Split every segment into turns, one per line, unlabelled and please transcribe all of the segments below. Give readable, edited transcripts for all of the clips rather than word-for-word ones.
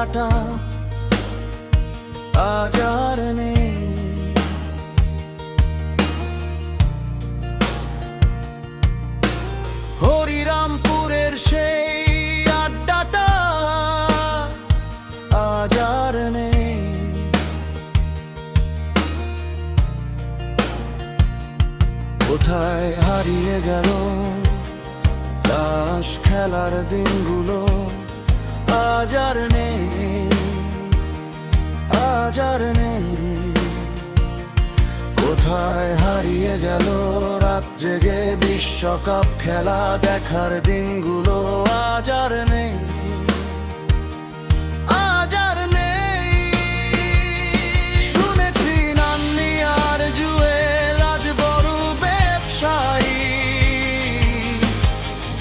আড্ডাটা আজ আর নেই। হরিরামপুরের সেই আড্ডাটা আজ আর নেই। কোথায় হারিয়ে গেল তাস খেলার দিনগুলো, আজ আর নেই, আজ আর নেই। কোথায় হারিয়ে গেল রাত জেগে বিশ্বকাপ খেলা দেখার দিনগুলো, আজ আর নেই, আজ আর নেই। শুনেছি নান্নি আর জুয়েল আজ বড় ব্যবসায়ী,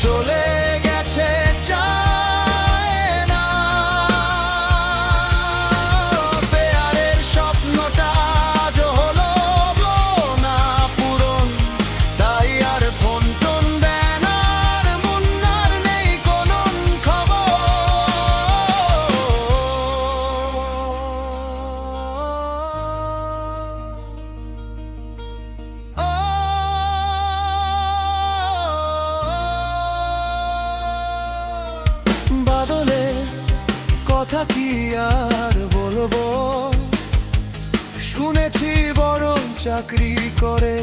চলে গেছে চায়না। পেয়ারের স্বপ্নটা আজ হলো না পূরণ, তাই আর ফোন টোন দেন আর মুন্নার নেই কোনো খবর। বাদলের কথা কি আর বলবো, শুনেছি বড় চাকরি করে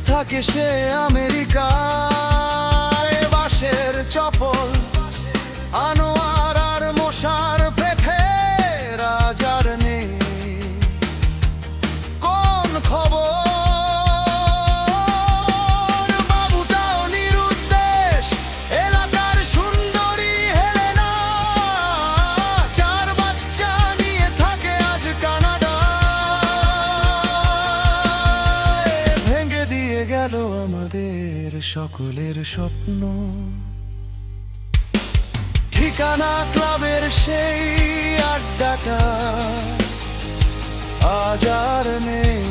থাকে সে আমেরিকায়। বাঁশের চপল আনোয়ার আর মশার পেটে রাজার নেই কোন খবর। বাবুটাও নিরুদ্দেশ, এলাকার সুন্দরী হেলেনা, চার বাচ্চা নিয়ে থাকে আজ কানাডায়। ভেঙে দিয়ে গেল আমাদের সকলের স্বপ্ন, ঠিকানা ক্লাবের সেই আড্ডাটা আজ আর নেই।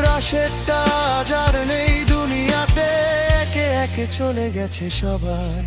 রাশেদটা আজ আর নেই দুনিয়াতে, একে একে চলে গেছে সবাই।